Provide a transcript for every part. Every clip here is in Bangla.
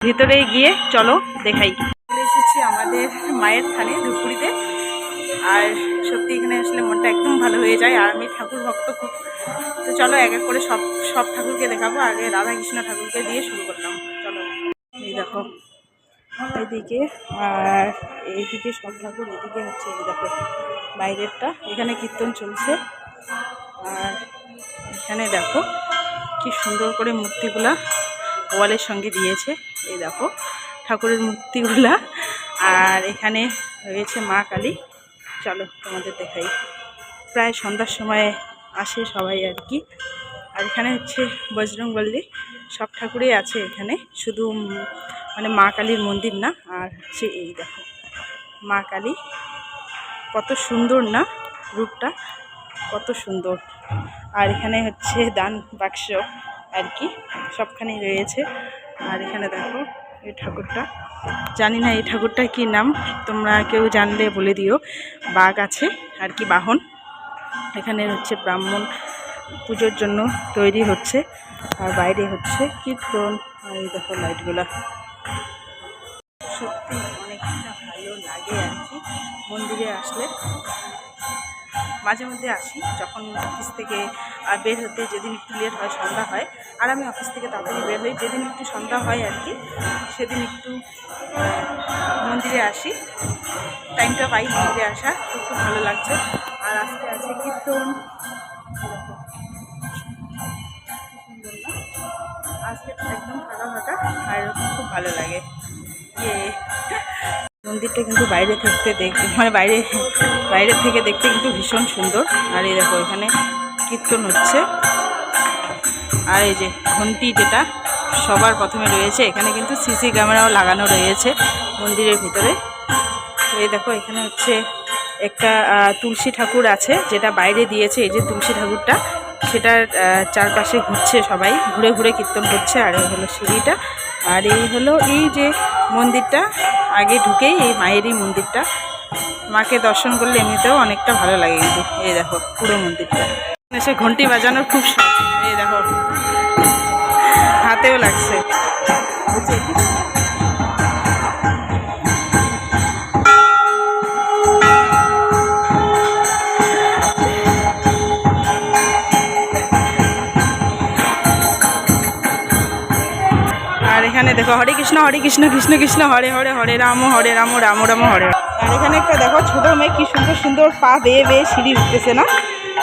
ভিতরে গিয়ে চলো দেখাই। এসেছি আমাদের মায়ের থানে ধূপগুড়িতে। আর সত্যি এখানে আসলে মনটা একদম ভালো হয়ে যায়। আর আমি ঠাকুর ভক্ত খুব, তো চলো এক এক করে সব ঠাকুরকে দেখাবো। আগে রাধাকৃষ্ণ ঠাকুরকে দিয়ে শুরু করলাম। চলো, এই দেখো এইদিকে, আর এইদিকে সব ঠাকুর, এদিকে হচ্ছে এই দেখো বাইরেরটা, এখানে কীর্তন চলছে। আর এখানে দেখো কি সুন্দর করে মূর্তিগুলা ওয়ালের সঙ্গে দিয়েছে। এই দেখো ঠাকুরের মূর্তিগুলা। আর এখানে রয়েছে মা কালী। চলো তোমাদের দেখাই। প্রায় সন্ধ্যার সময় আসে সবাই আর কি। আর এখানে হচ্ছে বজরংবলী, সব ঠাকুরই আছে এখানে, শুধু মানে মা কালীর মন্দির না। আর হচ্ছে এই দেখো মা কালী, কত সুন্দর না রূপটা, কত সুন্দর। আর এখানে হচ্ছে দান বাক্স আর কি, সবখানেই রয়েছে। আর এখানে দেখো এই ঠাকুরটা, জানি না এই ঠাকুরটার কি নাম, তোমরা কেউ জানলে বলে দিও। বাঘ আছে আর কি, বাহন। এখানে হচ্ছে ব্রাহ্মণ পুজোর জন্য তৈরি হচ্ছে। আর বাইরে হচ্ছে কীর্তন। আর এই দেখো লাইটগুলা, সত্যি অনেকটা ভালো লাগে আর কি মন্দিরে আসলে। মাঝে মধ্যে আসি যখন অফিস থেকে বের হতে, যেদিন একটু লেট হয়, সন্ধ্যা হয়। আর আমি অফিস থেকে তাড়াতাড়ি বের হই, যেদিন একটু সন্ধ্যা হয় আর কি, সেদিন একটু মন্দিরে আসি, টাইমটা পাই মন্দিরে আসা, তো খুব ভালো লাগছে। আর আজকে আছে কীর্তন, সুন্দর না আজকে, একদম ফাঁকা ফাঁকা, আর এরকম খুব ভালো লাগে। মন্দিরটা কিন্তু বাইরে থেকে দেখতে, মানে বাইরে থেকে দেখতে কিন্তু ভীষণ সুন্দর। আর এই দেখো এখানে কীর্তন হচ্ছে। আর এই যে ঘন্টি, যেটা সবার প্রথমে রয়েছে, এখানে কিন্তু সিসি ক্যামেরাও লাগানো রয়েছে মন্দিরের ভিতরে। তো এই দেখো এখানে হচ্ছে একটা তুলসী ঠাকুর আছে, যেটা বাইরে দিয়েছে। এই যে তুলসী ঠাকুরটা, সেটার চারপাশে ঘুরছে, সবাই ঘুরে ঘুরে কীর্তন করছে। আর এই হলো সিঁড়িটা। আর এই হলো এই যে মন্দিরটা, আগে ঢুকেই এই মায়েরই মন্দিরটা। মাকে দর্শন করলে এমনিতেও অনেকটা ভালো লাগে কিন্তু। এই দেখো পুরো মন্দিরটা, এসে ঘন্টি বাজানোর খুব শখ। এই দেখো হাতেও লাগছে। আর এখানে দেখো হরে কৃষ্ণ কৃষ্ণ কৃষ্ণ হরে হরে, হরে রাম রাম রাম হরে। আর এখানে একটা দেখো ছোট মেয়ে কি সুন্দর সুন্দর পা বেয়ে বেয়ে সিঁড়ি উঠতেছে না,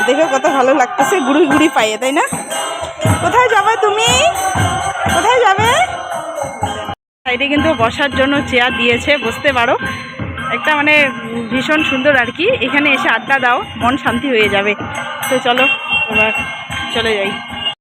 দেখো কত ভালো লাগতেছে, গুড়ি গুড়ি পাইয়ে, তাই না? কোথায় যাবে তুমি, কোথায় যাবে? সাইডে কিন্তু বসার জন্য চেয়ার দিয়েছে, বসতে পারো। একটা মানে ভীষণ সুন্দর আর কি। এখানে এসে আড্ডা দাও, মন শান্তি হয়ে যাবে। তো চলো এবার চলে যাই।